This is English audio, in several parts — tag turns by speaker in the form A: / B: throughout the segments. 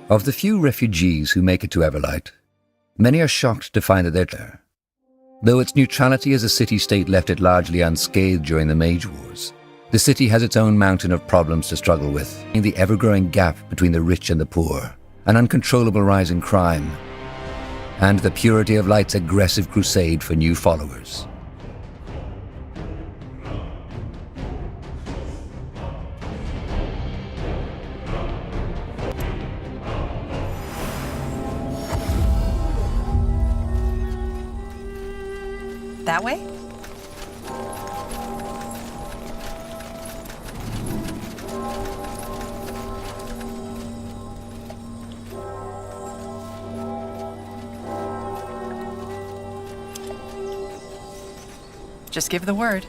A: Of the few refugees who make it to Everlight, many are shocked to find that they're there. Though its neutrality as a city-state left it largely unscathed during the Mage Wars, the city has its own mountain of problems to struggle with, the ever-growing gap between the rich and the poor, an uncontrollable rise in crime, and the purity of Light's aggressive crusade for new followers.
B: That way? Just give the word.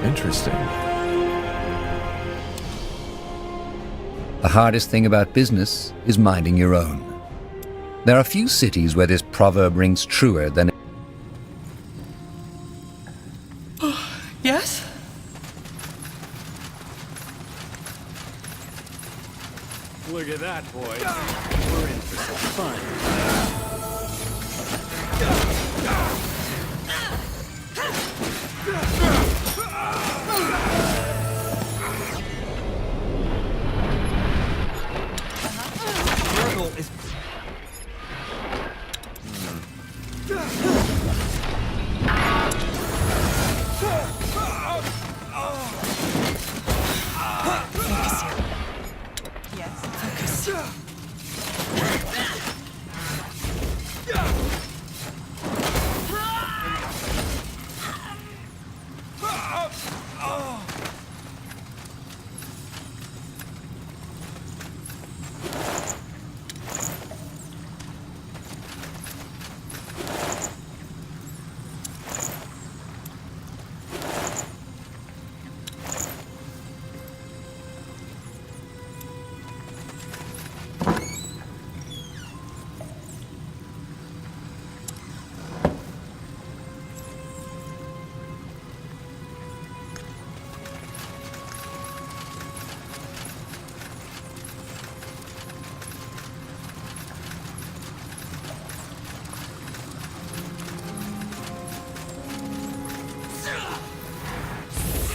C: Interesting.
A: The hardest thing about business is minding your own. There are few cities where this proverb rings truer than...
B: Yes?
D: Look at that, boys. We're in for some fun. Is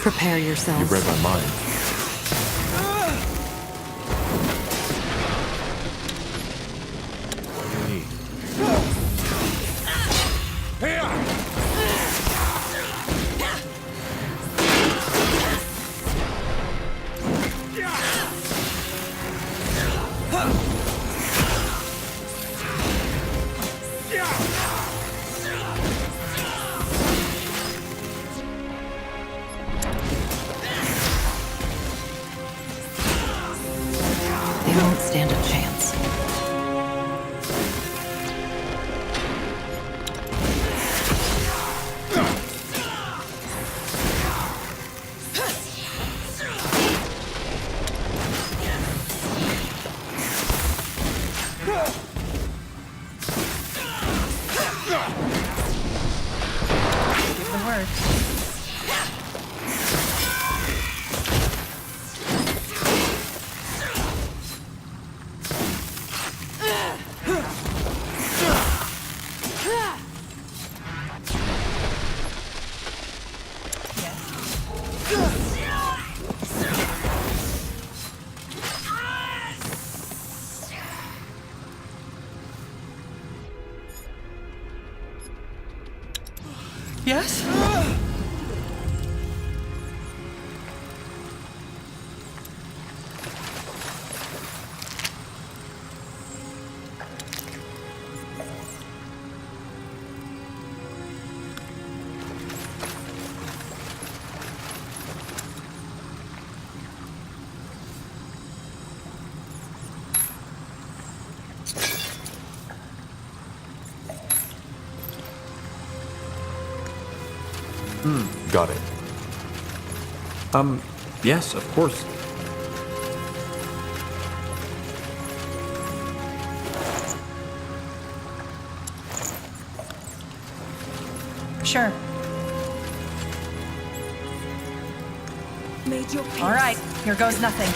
E: Prepare yourselves.
C: You read my mind. What do you need?
E: They won't stand a chance.
B: Give the word. Yes?
C: Got it. Yes, of course.
B: Sure.
E: Made your peace.
B: All right, here goes nothing.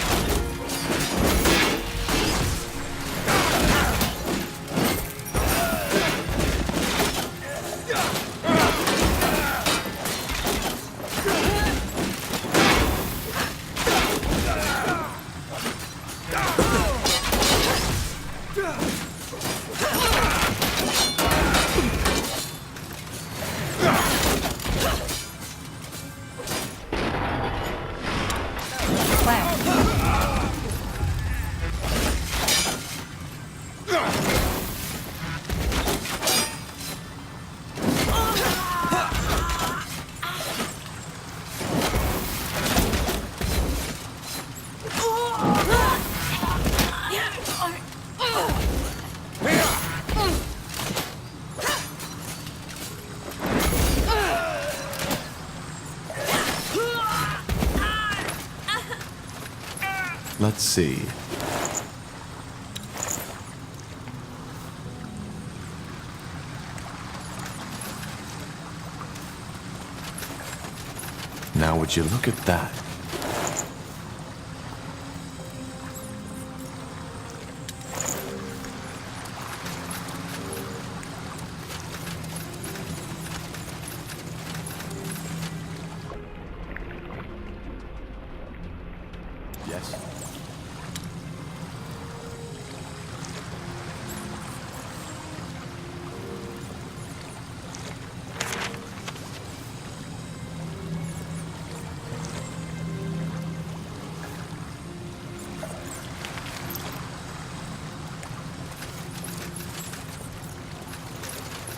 C: Let's see. Now would you look at that? Yes.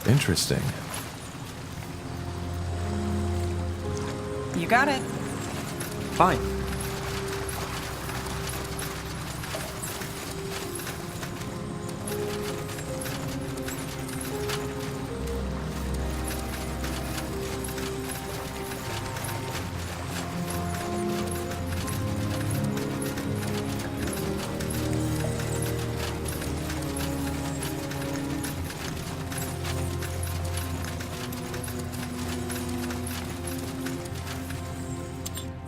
C: Interesting.
B: You got it.
C: Fine.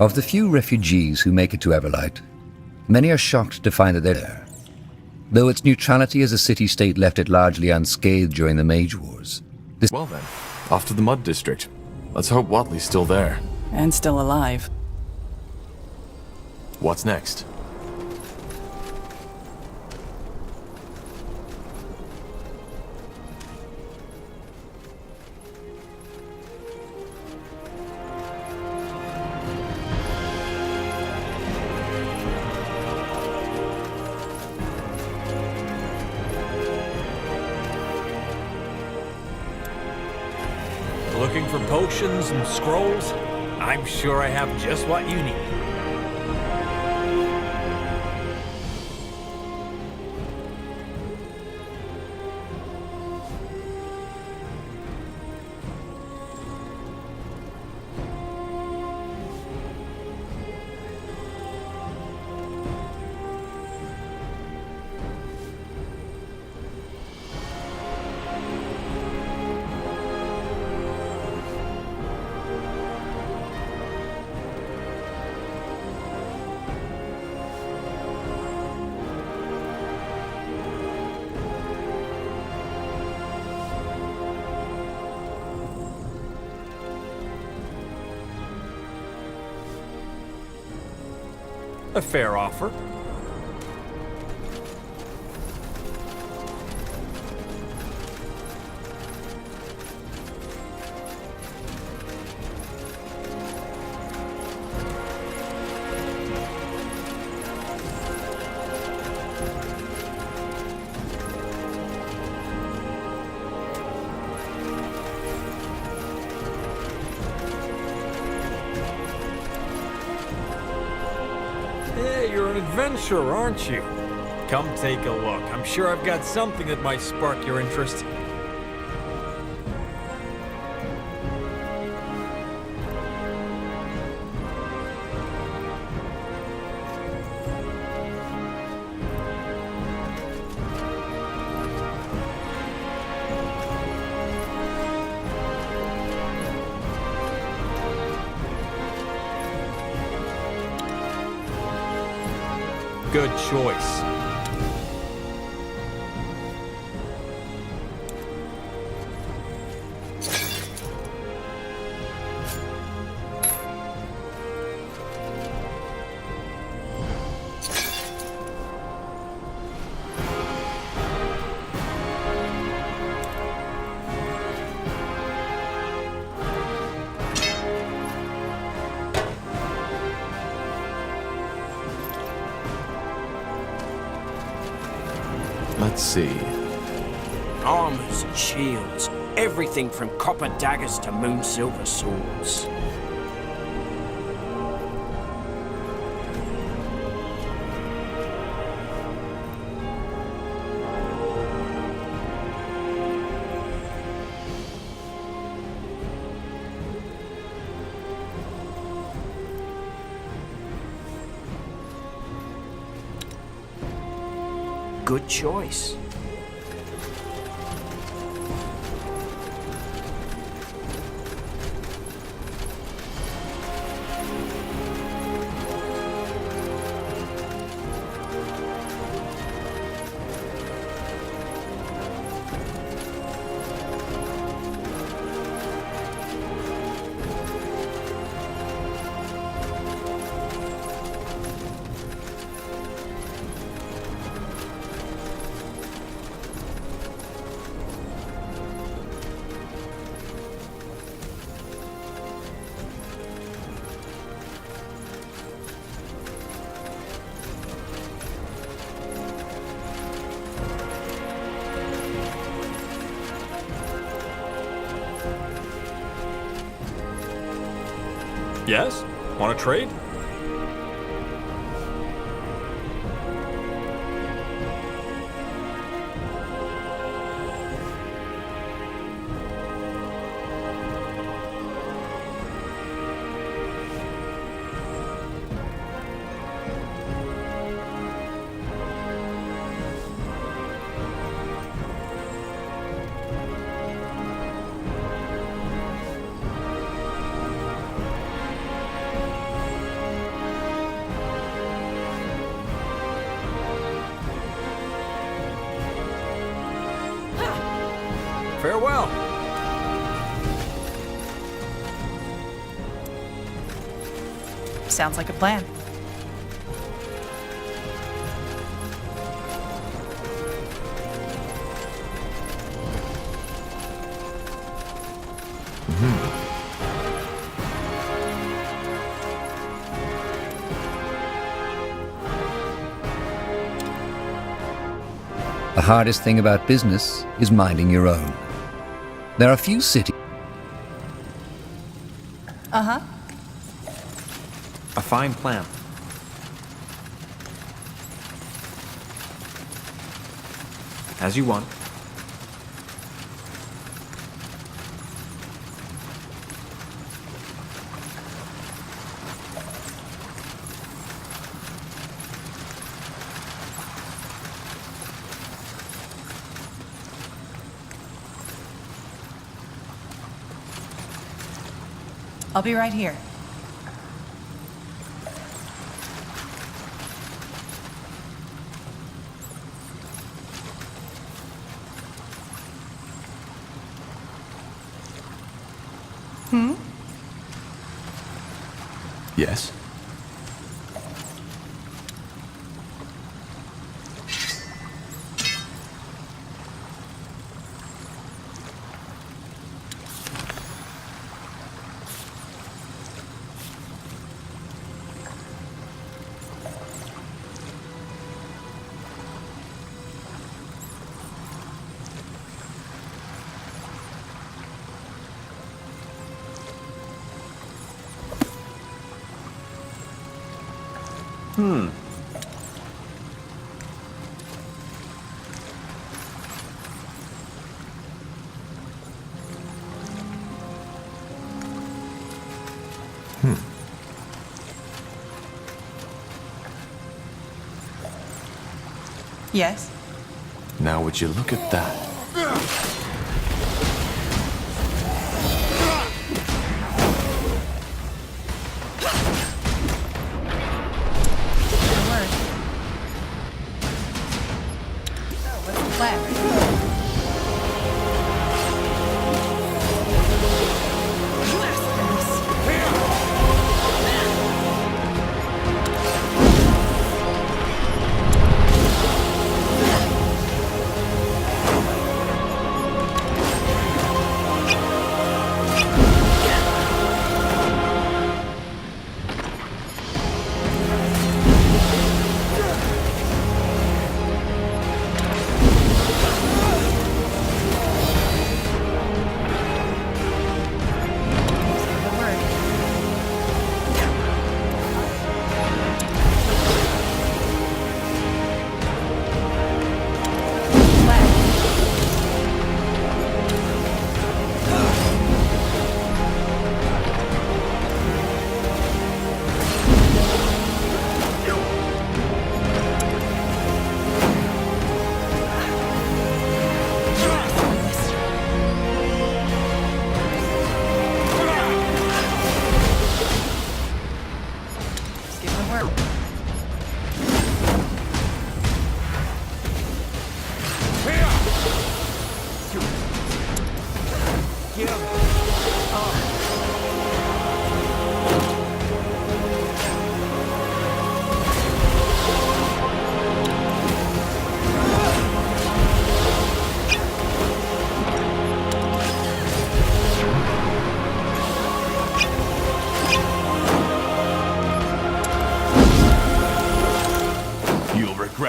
A: Of the few refugees who make it to Everlight, many are shocked to find that they're there. Though its neutrality as a city-state left it largely unscathed during the Mage Wars.
C: Well then, off to the Mud District. Let's hope Watley's still there.
B: And still alive.
C: What's next?
D: Looking for potions and scrolls? I'm sure I have just what you need. A fair offer. Hey, you're an adventurer, aren't you? Come take a look. I'm sure I've got something that might spark your interest. Good choice.
C: Let's see.
F: Armors and shields, everything from copper daggers to moon silver swords. Good choice.
D: Yes? Want to trade? Farewell.
B: Sounds like a plan.
A: The hardest thing about business is minding your own. There are few cities.
B: Uh-huh.
G: A fine plan. As you want.
B: I'll be right here.
C: Yes?
B: Yes?
C: Now would you look at that?
B: Good word.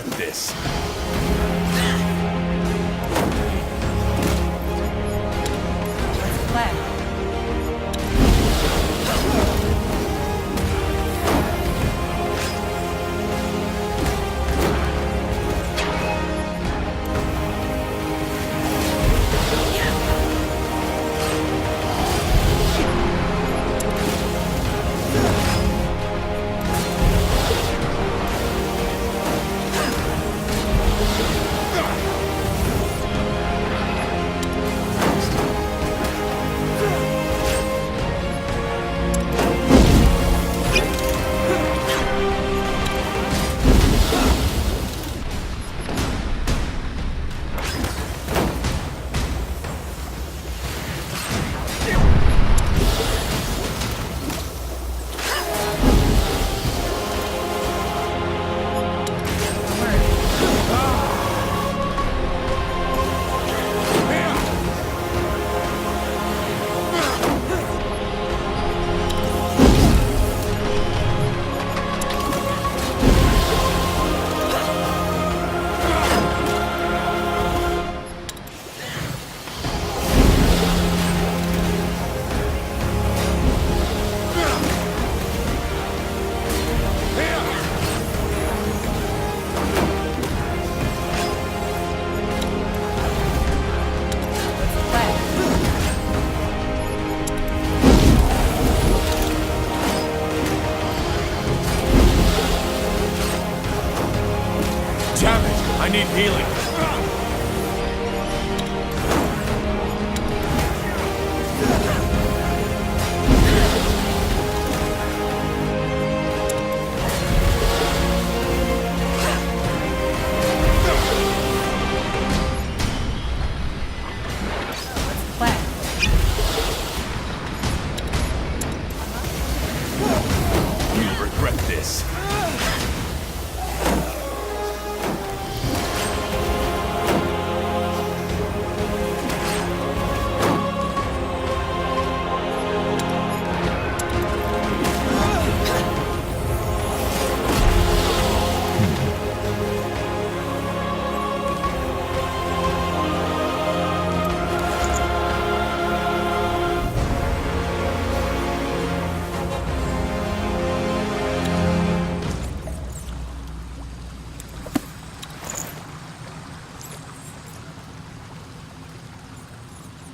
C: regret this.
B: Plan.
C: Damn it! I need healing.
B: Plan.
C: You'll regret this.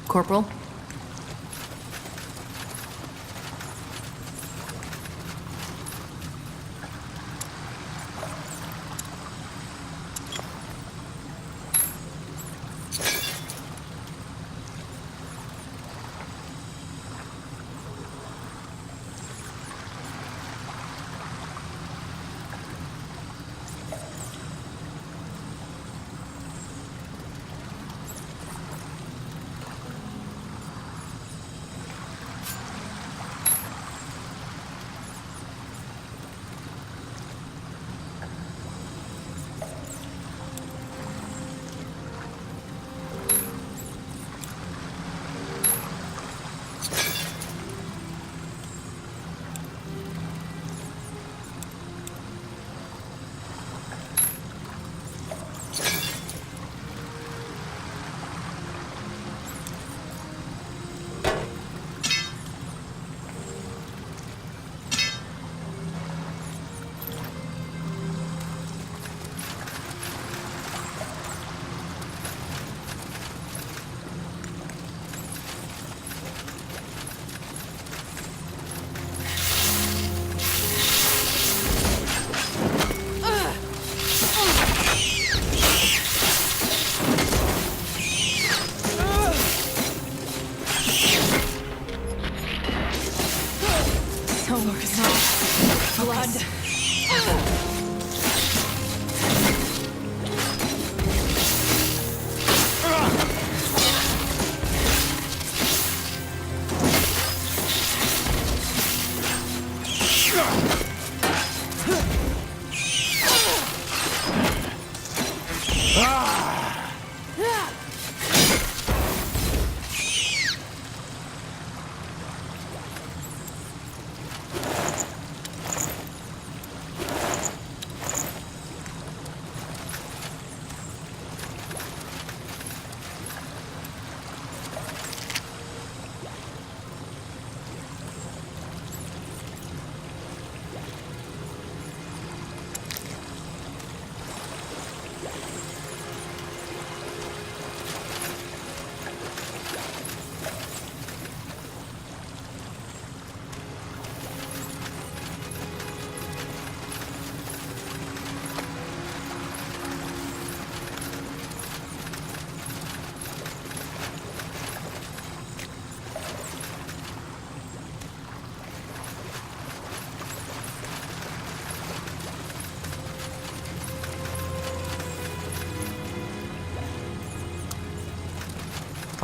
E: Corporal?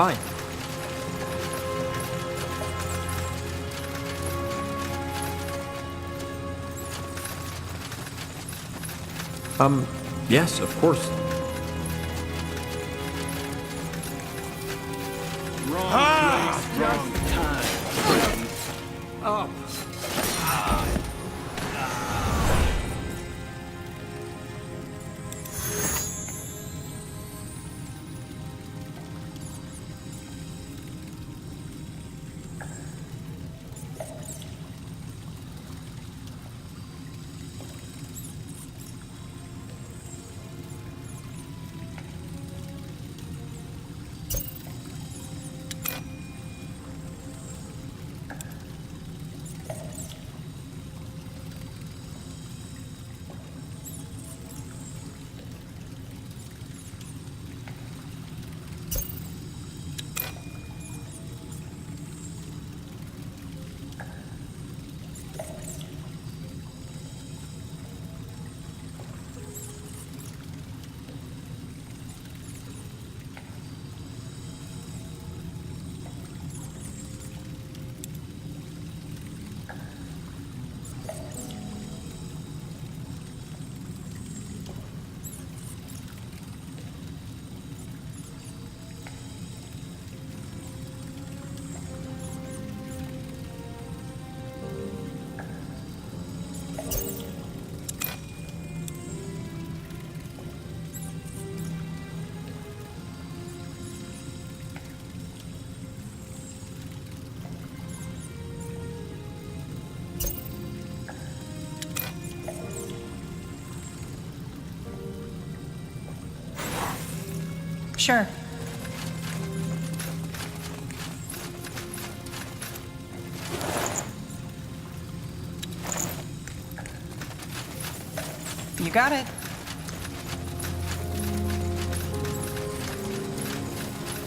G: Fine. Yes, of course.
B: Sure. You got it.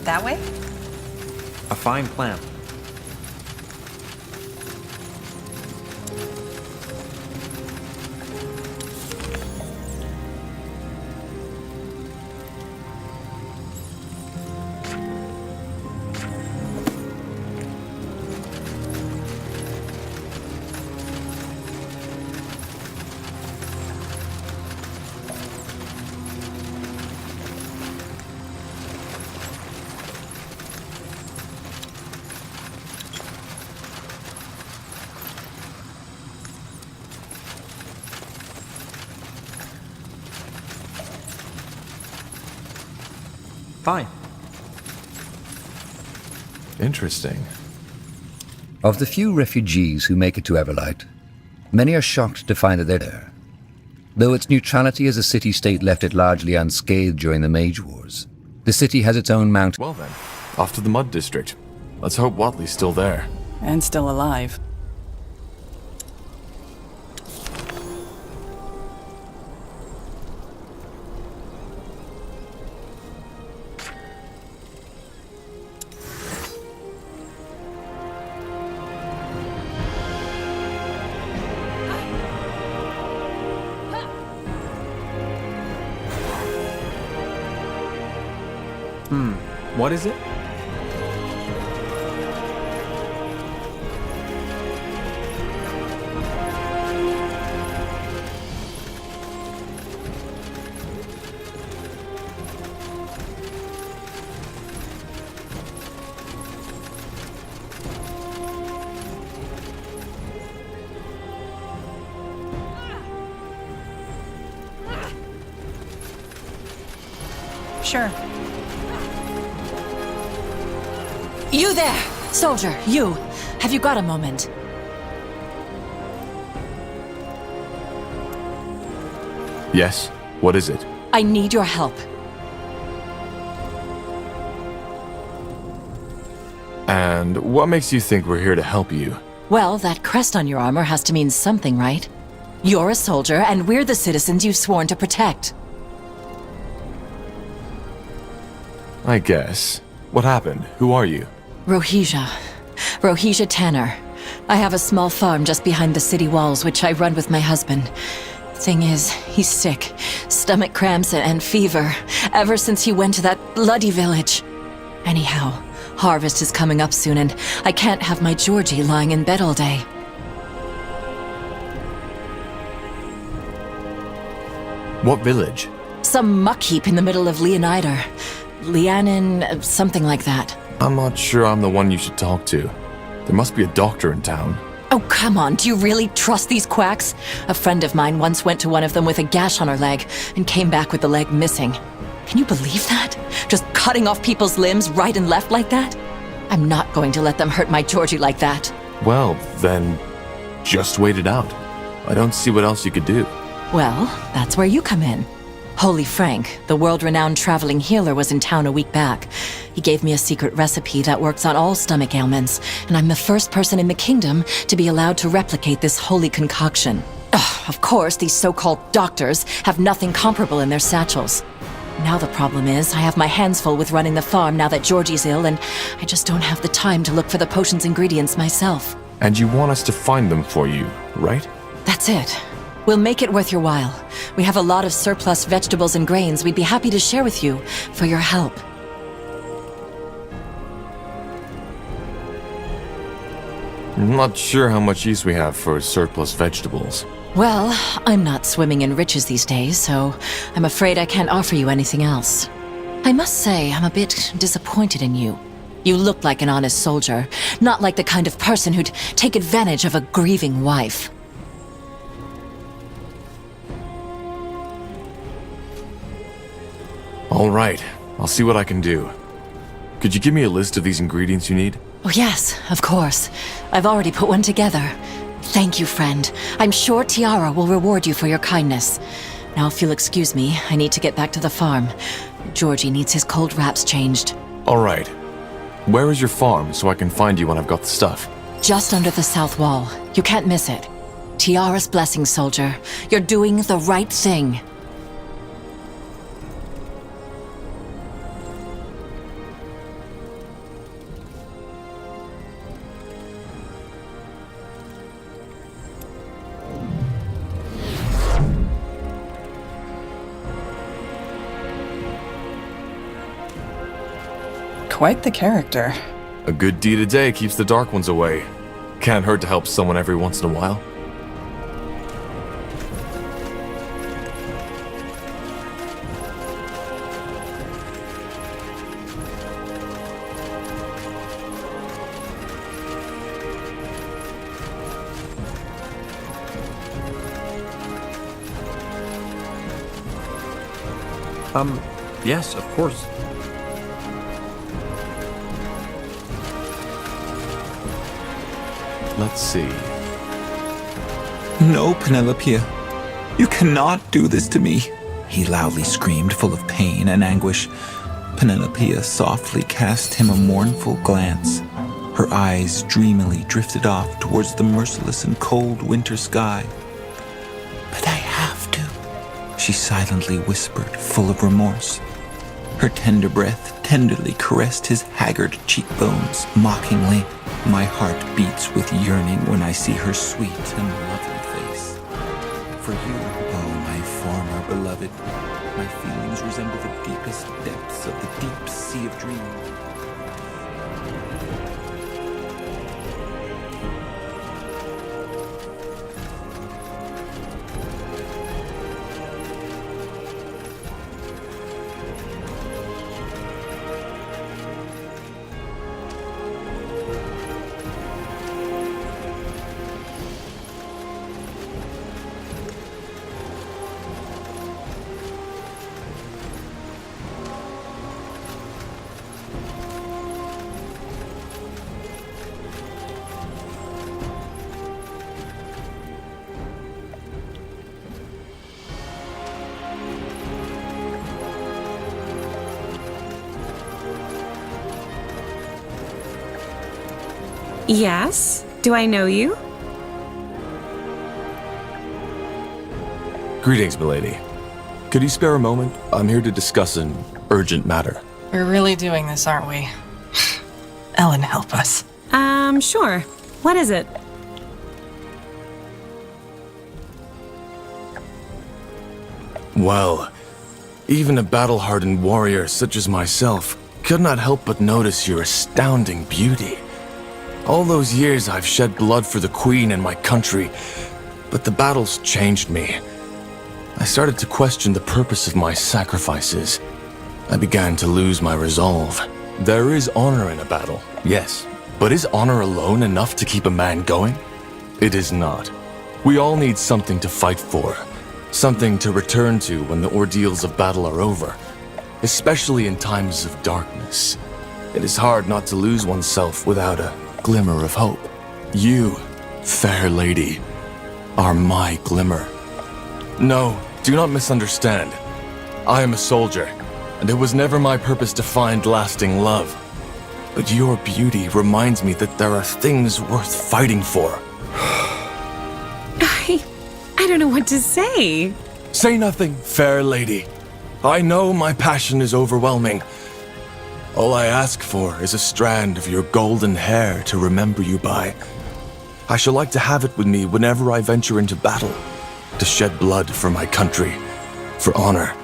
B: That way?
G: A fine plan. Fine.
C: Interesting.
A: Of the few refugees who make it to Everlight, many are shocked to find that they're there. Though its neutrality as a city-state left it largely unscathed during the Mage Wars, the city has its own mountain.
C: Well then, off to the Mud District. Let's hope Watley's still there.
B: And still alive.
G: What is it?
B: Sure.
E: You there! Soldier, you! Have you got a moment?
C: Yes? What is it?
E: I need your help.
C: And what makes you think we're here to help you?
E: Well, that crest on your armor has to mean something, right? You're a soldier, and we're the citizens you've sworn to protect.
C: I guess. What happened? Who are you?
E: Rohija Tanner. I have a small farm just behind the city walls, which I run with my husband. Thing is, he's sick. Stomach cramps and fever. Ever since he went to that bloody village. Anyhow, harvest is coming up soon, and I can't have my Georgie lying in bed all day.
C: What village?
E: Some muck heap in the middle of Leonider. Leanin, something like that.
C: I'm not sure I'm the one you should talk to. There must be a doctor in town.
E: Oh, come on, do you really trust these quacks? A friend of mine once went to one of them with a gash on her leg and came back with the leg missing. Can you believe that? Just cutting off people's limbs right and left like that? I'm not going to let them hurt my Georgie like that.
C: Well, then, just wait it out. I don't see what else you could do.
E: Well, that's where you come in. Holy Frank, the world-renowned traveling healer, was in town a week back. He gave me a secret recipe that works on all stomach ailments, and I'm the first person in the kingdom to be allowed to replicate this holy concoction. Ugh, of course, these so-called doctors have nothing comparable in their satchels. Now the problem is, I have my hands full with running the farm now that Georgie's ill, and I just don't have the time to look for the potion's ingredients myself.
C: And you want us to find them for you, right?
E: That's it. We'll make it worth your while. We have a lot of surplus vegetables and grains we'd be happy to share with you for your help.
C: I'm not sure how much use we have for surplus vegetables.
E: Well, I'm not swimming in riches these days, so I'm afraid I can't offer you anything else. I must say, I'm a bit disappointed in you. You look like an honest soldier, not like the kind of person who'd take advantage of a grieving wife.
C: All right, I'll see what I can do. Could you give me a list of these ingredients you need?
E: Oh yes, of course. I've already put one together. Thank you, friend. I'm sure Tiara will reward you for your kindness. Now, if you'll excuse me, I need to get back to the farm. Georgie needs his cold wraps changed.
C: All right. Where is your farm so I can find you when I've got the stuff?
E: Just under the south wall. You can't miss it. Tiara's blessing, soldier. You're doing the right thing.
B: Quite the character.
C: A good deed a day keeps the dark ones away. Can't hurt to help someone every once in a while.
G: Yes, of course.
C: Let's see.
H: No, Penelope. You cannot do this to me, he loudly screamed, full of pain and anguish. Penelope softly cast him a mournful glance. Her eyes dreamily drifted off towards the merciless and cold winter sky. But I have to, she silently whispered, full of remorse. Her tender breath tenderly caressed his haggard cheekbones, mockingly. My heart beats with yearning when I see her sweet and lovely face. For you, oh my former beloved, my feelings resemble the deepest depths of the deep sea of dreams.
I: Yes? Do I know you?
C: Greetings, milady. Could you spare a moment? I'm here to discuss an urgent matter.
B: We're really doing this, aren't we? Ellen, help us.
I: Sure. What is it?
C: Well, even a battle-hardened warrior such as myself could not help but notice your astounding beauty. All those years I've shed blood for the Queen and my country, but the battles changed me. I started to question the purpose of my sacrifices. I began to lose my resolve. There is honor in a battle, yes, but is honor alone enough to keep a man going? It is not. We all need something to fight for, something to return to when the ordeals of battle are over, especially in times of darkness. It is hard not to lose oneself without a glimmer of hope. You, fair lady, are my glimmer. No, do not misunderstand. I am a soldier, and it was never my purpose to find lasting love. But your beauty reminds me that there are things worth fighting for.
I: I don't know what to say.
C: Say nothing, fair lady. I know my passion is overwhelming. All I ask for is a strand of your golden hair to remember you by. I shall like to have it with me whenever I venture into battle, to shed blood for my country, for honor,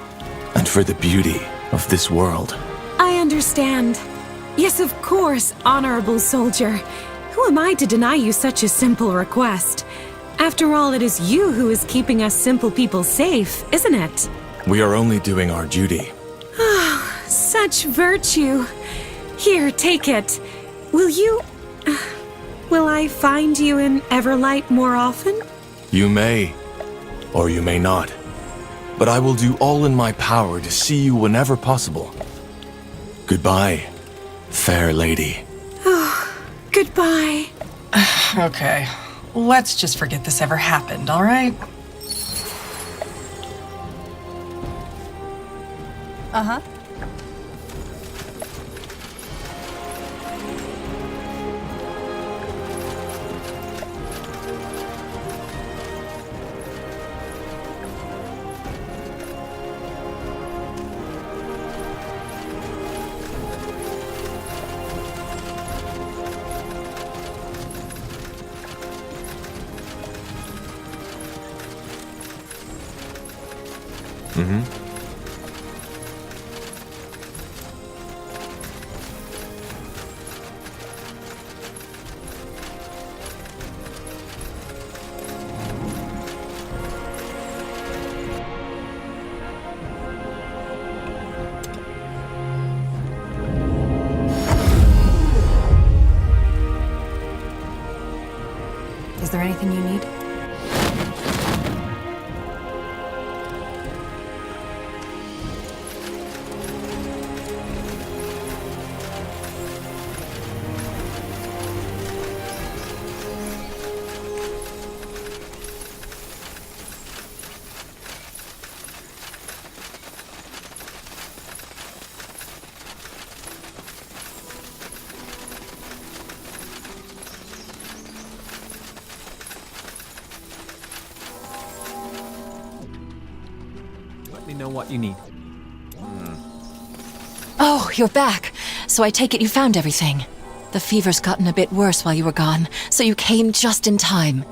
C: and for the beauty of this world.
I: I understand. Yes, of course, honorable soldier. Who am I to deny you such a simple request? After all, it is you who is keeping us simple people safe, isn't it?
C: We are only doing our duty.
I: Such virtue. Here, take it. Will you... will I find you in Everlight more often?
C: You may, or you may not. But I will do all in my power to see you whenever possible. Goodbye, fair lady.
I: Goodbye.
B: Okay, let's just forget this ever happened, all right?
J: Uh-huh.
C: Mm-hmm.
J: Is there anything you need?
G: Let me know what you need.
E: Oh, you're back. So I take it you found everything. The fever's gotten a bit worse while you were gone, so you came just in time.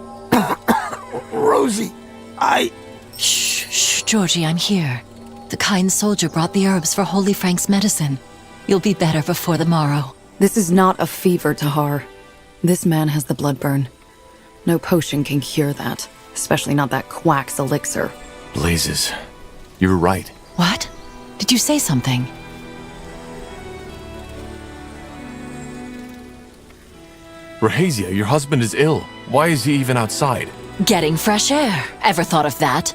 F: Rosie,
E: Shh, Georgie, I'm here. The kind soldier brought the herbs for Holy Frank's medicine. You'll be better before the morrow.
K: This is not a fever, Tahar. This man has the blood burn. No potion can cure that, especially not that quack's elixir.
C: Blazes. You're right.
E: What? Did you say something?
C: Rahazia, your husband is ill. Why is he even outside?
E: Getting fresh air. Ever thought of that?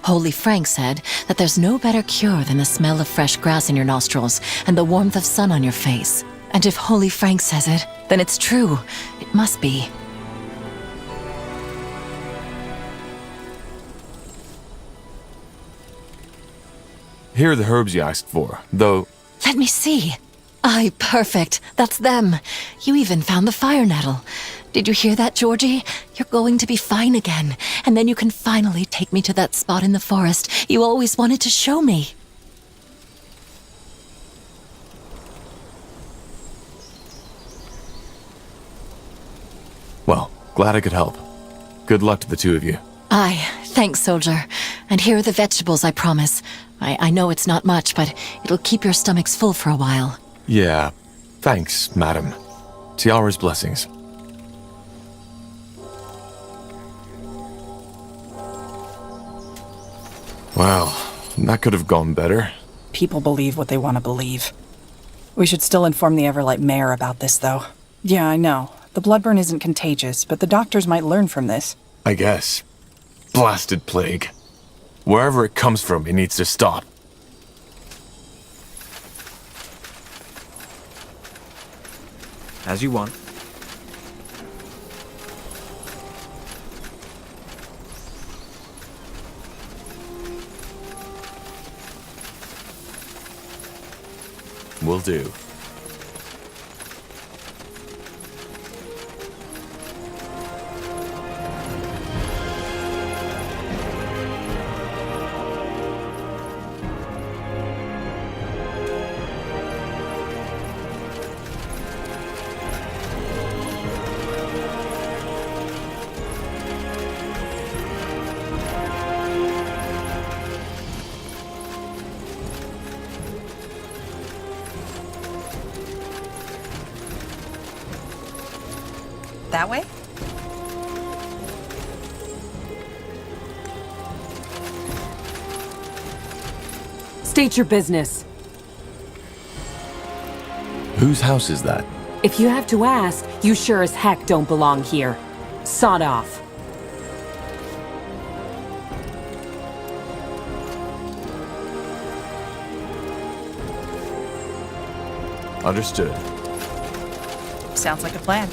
E: Holy Frank said that there's no better cure than the smell of fresh grass in your nostrils and the warmth of sun on your face. And if Holy Frank says it, then it's true. It must be.
C: Here are the herbs you asked for, though...
E: Let me see. Aye, perfect. That's them. You even found the fire nettle. Did you hear that, Georgie? You're going to be fine again, and then you can finally take me to that spot in the forest you always wanted to show me.
C: Well, glad I could help. Good luck to the two of you.
E: Aye, thanks, soldier. And here are the vegetables, I promise. I know it's not much, but it'll keep your stomachs full for a while.
C: Yeah, thanks, madam. Tiara's blessings. Well, that could have gone better.
B: People believe what they want to believe. We should still inform the Everlight Mayor about this, though. Yeah, I know. The bloodburn isn't contagious, but the doctors might learn from this.
C: I guess. Blasted plague. Wherever it comes from, it needs to stop.
G: As you want.
C: Will do.
J: That way?
L: State your business.
C: Whose house is that?
L: If you have to ask, you sure as heck don't belong here. Sod off.
C: Understood.
J: Sounds like a plan.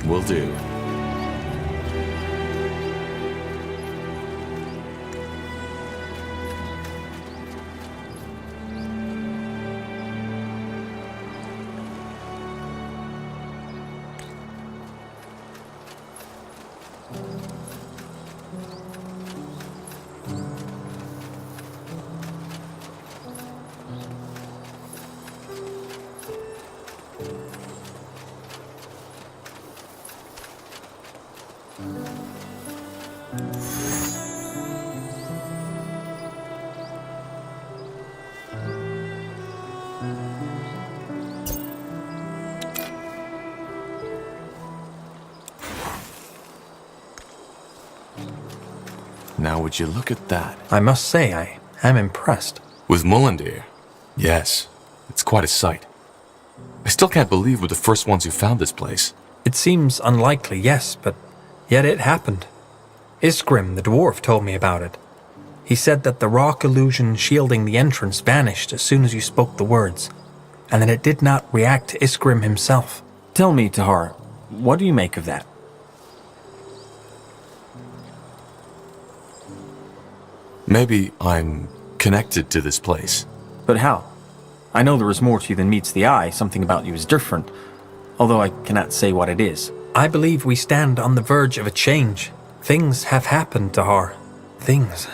C: Will do. Now would you look at that?
G: I must say, I am impressed.
C: With Mullendeer? Yes, it's quite a sight. I still can't believe we're the first ones who found this place.
G: It seems unlikely, yes, but yet it happened. Isgrim, the dwarf, told me about it. He said that the rock illusion shielding the entrance vanished as soon as you spoke the words, and that it did not react to Isgrim himself.
M: Tell me, Tahar, what do you make of that?
C: Maybe I'm connected to this place.
M: But how? I know there is more to you than meets the eye. Something about you is different, although I cannot say what it is.
G: I believe we stand on the verge of a change. Things have happened, Tahar. things,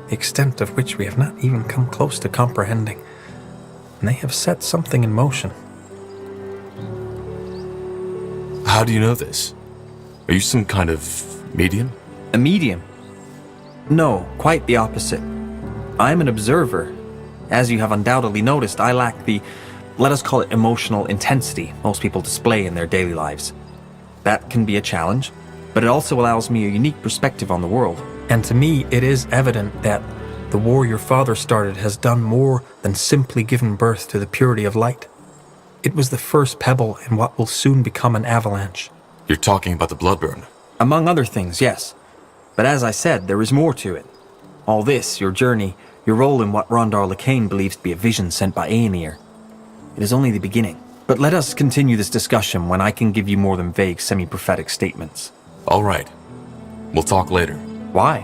G: the extent of which we have not even come close to comprehending. And they have set something in motion.
C: How do you know this? Are you some kind of medium?
M: A medium? No, quite the opposite. I'm an observer. As you have undoubtedly noticed, I lack the, let us call it, emotional intensity most people display in their daily lives. That can be a challenge, but it also allows me a unique perspective on the world.
G: And to me, it is evident that the war your father started has done more than simply given birth to the purity of light. It was the first pebble in what will soon become an avalanche.
C: You're talking about the Bloodburn?
M: Among other things, yes. But as I said, there is more to it. All this, your journey, your role in what Rondar Lacane believes to be a vision sent by Aenir. It is only the beginning. But let us continue this discussion when I can give you more than vague, semi-prophetic statements.
C: All right. We'll talk later.
M: Why?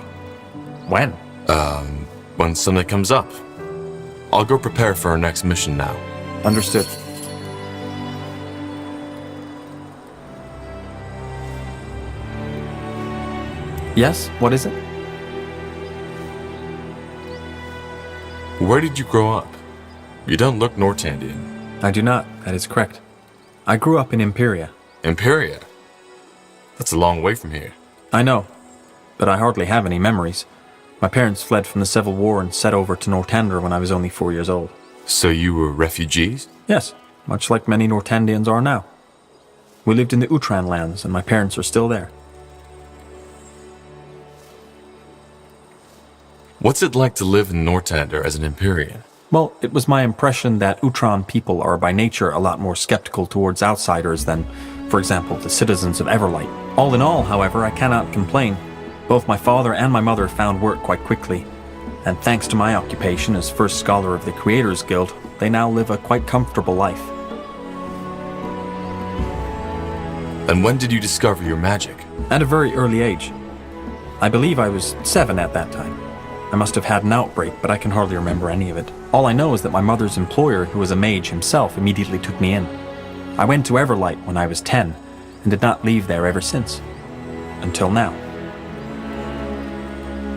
M: When?
C: When something comes up. I'll go prepare for our next mission now.
M: Understood. Yes? What is it?
C: Where did you grow up? You don't look Nortandian.
M: I do not. That is correct. I grew up in Imperia.
C: Imperia? That's a long way from here.
M: I know, but I hardly have any memories. My parents fled from the Civil War and set over to Northander when I was only 4 years old.
C: So you were refugees?
M: Yes, much like many Nortandians are now. We lived in the Utran lands, and my parents are still there.
C: What's it like to live in Northander as an Empyrean?
M: Well, it was my impression that Utran people are by nature a lot more skeptical towards outsiders than, for example, the citizens of Everlight. All in all, however, I cannot complain. Both my father and my mother found work quite quickly, and thanks to my occupation as first scholar of the Creators Guild, they now live a quite comfortable life.
C: And when did you discover your magic?
M: At a very early age. I believe I was 7 at that time. I must have had an outbreak, but I can hardly remember any of it. All I know is that my mother's employer, who was a mage himself, immediately took me in. I went to Everlight when I was 10, and did not leave there ever since. Until now.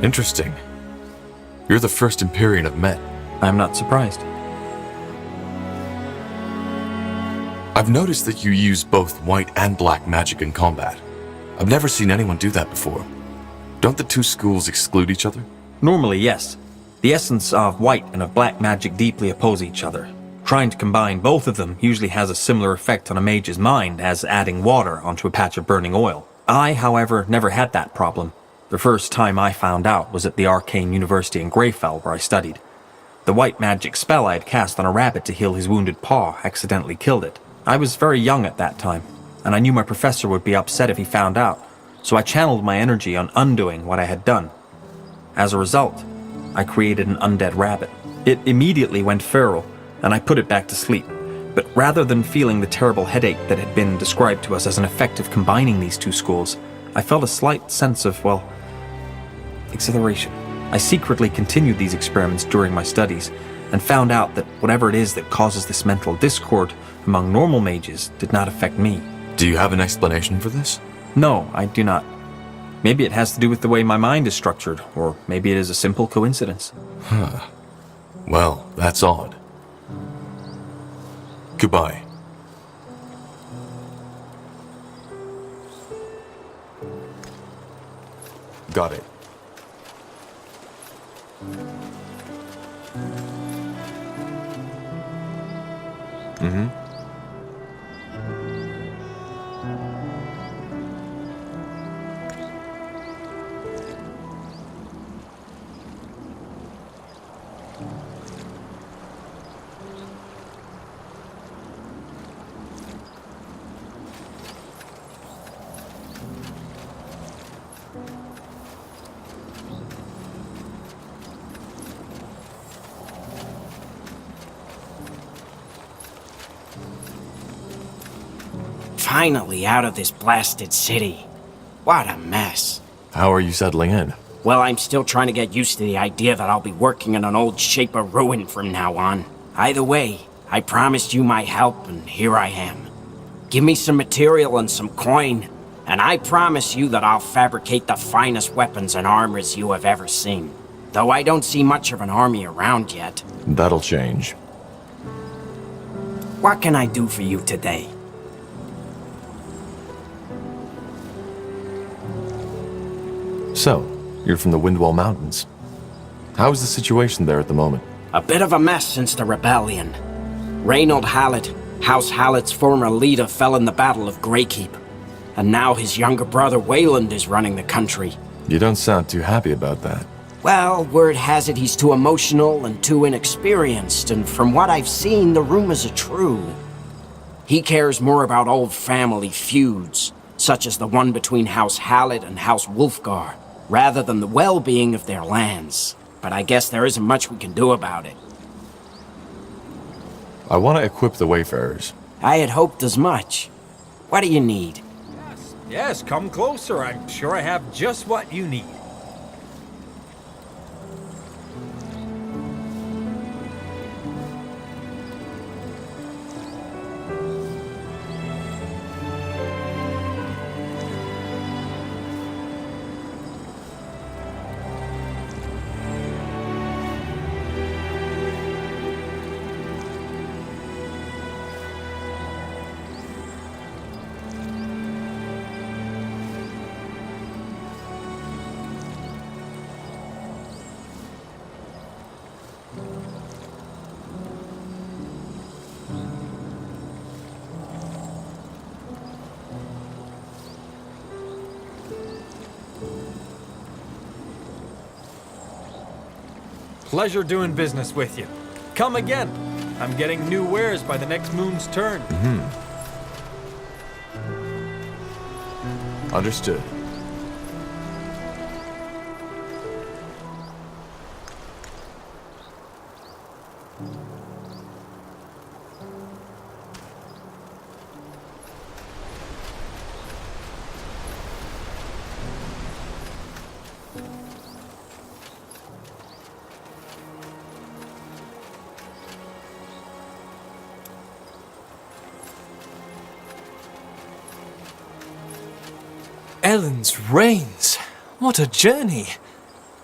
C: Interesting. You're the first Empyrean I've met.
M: I am not surprised.
C: I've noticed that you use both white and black magic in combat. I've never seen anyone do that before. Don't the two schools exclude each other?
M: Normally, yes. The essence of white and of black magic deeply oppose each other. Trying to combine both of them usually has a similar effect on a mage's mind as adding water onto a patch of burning oil. I, however, never had that problem. The first time I found out was at the Arcane University in Greyfell, where I studied. The white magic spell I had cast on a rabbit to heal his wounded paw accidentally killed it. I was very young at that time, and I knew my professor would be upset if he found out, so I channeled my energy on undoing what I had done. As a result, I created an undead rabbit. It immediately went feral, and I put it back to sleep. But rather than feeling the terrible headache that had been described to us as an effect of combining these two schools, I felt a slight sense of, well, exhilaration. I secretly continued these experiments during my studies, and found out that whatever it is that causes this mental discord among normal mages did not affect me.
C: Do you have an explanation for this?
M: No, I do not. Maybe it has to do with the way my mind is structured, or maybe it is a simple coincidence.
C: Huh. Well, that's odd. Goodbye. Got it. Mm-hmm.
F: Finally out of this blasted city. What a mess.
C: How are you settling in?
F: Well, I'm still trying to get used to the idea that I'll be working in an old shape of ruin from now on. Either way, I promised you my help, and here I am. Give me some material and some coin, And I promise you that I'll fabricate the finest weapons and armors you have ever seen. Though I don't see much of an army around yet.
C: That'll change.
F: What can I do for you today?
C: So, you're from the Windwall Mountains. How is the situation there at the moment?
F: A bit of a mess since the rebellion. Reynold Hallett, House Hallett's former leader, fell in the Battle of Greykeep. And now his younger brother Wayland is running the country.
C: You don't sound too happy about that.
F: Well, word has it he's too emotional and too inexperienced, and from what I've seen, the rumors are true. He cares more about old family feuds, such as the one between House Hallett and House Wulfgar, rather than the well-being of their lands. But I guess there isn't much we can do about it.
C: I want to equip the Wayfarers.
F: I had hoped as much. What do you need?
D: Yes, come closer. I'm sure I have just what you need. Pleasure doing business with you. Come again. I'm getting new wares by the next moon's turn.
C: Understood.
N: Ellen's Reigns! What a journey!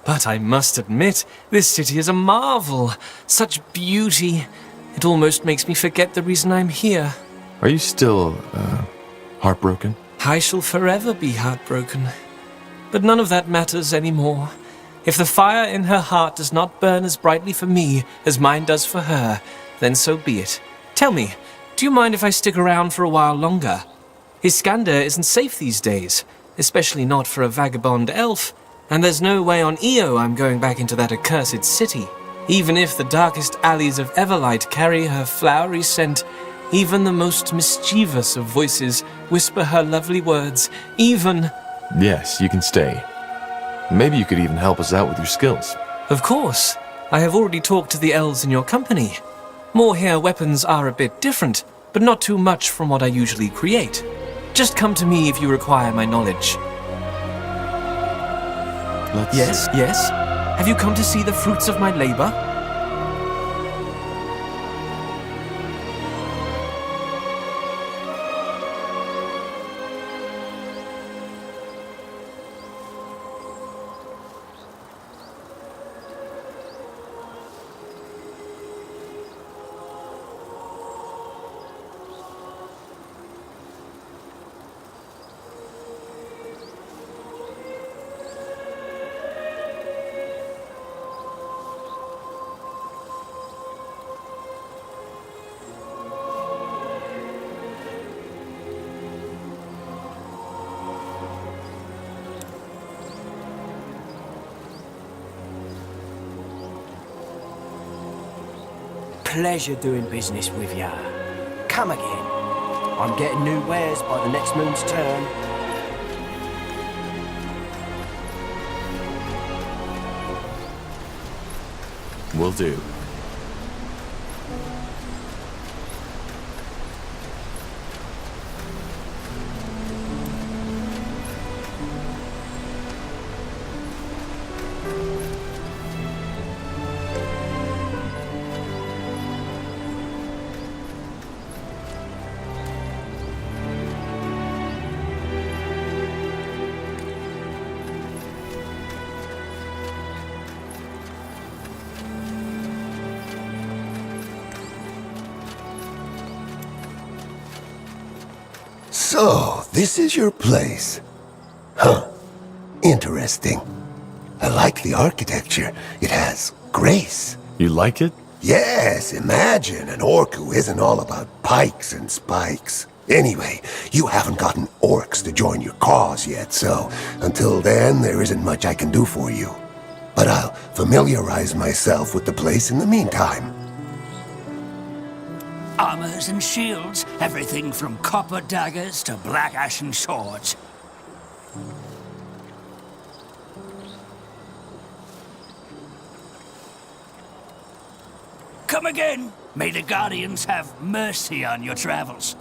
N: But I must admit, this city is a marvel. Such beauty. It almost makes me forget the reason I'm here.
C: Are you still, heartbroken?
N: I shall forever be heartbroken. But none of that matters anymore. If the fire in her heart does not burn as brightly for me as mine does for her, then so be it. Tell me, do you mind if I stick around for a while longer? Iskander isn't safe these days, especially not for a vagabond elf, and there's no way on Io I'm going back into that accursed city. Even if the darkest alleys of Everlight carry her flowery scent, even the most mischievous of voices whisper her lovely words, even...
C: Yes, you can stay. Maybe you could even help us out with your skills.
N: Of course. I have already talked to the elves in your company. Moorhair weapons are a bit different, but not too much from what I usually create. Just come to me if you require my knowledge. Yes, yes? Have you come to see the fruits of my labor?
F: Pleasure doing business with ya. Come again. I'm getting new wares by the next moon's turn.
C: Will do.
O: So, this is your place. Huh. Interesting. I like the architecture. It has grace.
C: You like it?
O: Yes, imagine an orc who isn't all about pikes and spikes. Anyway, you haven't gotten orcs to join your cause yet, so until then, there isn't much I can do for you. But I'll familiarize myself with the place in the meantime.
P: Armors and shields, everything from copper daggers to black ashen swords. Come again. May the Guardians have mercy on your travels.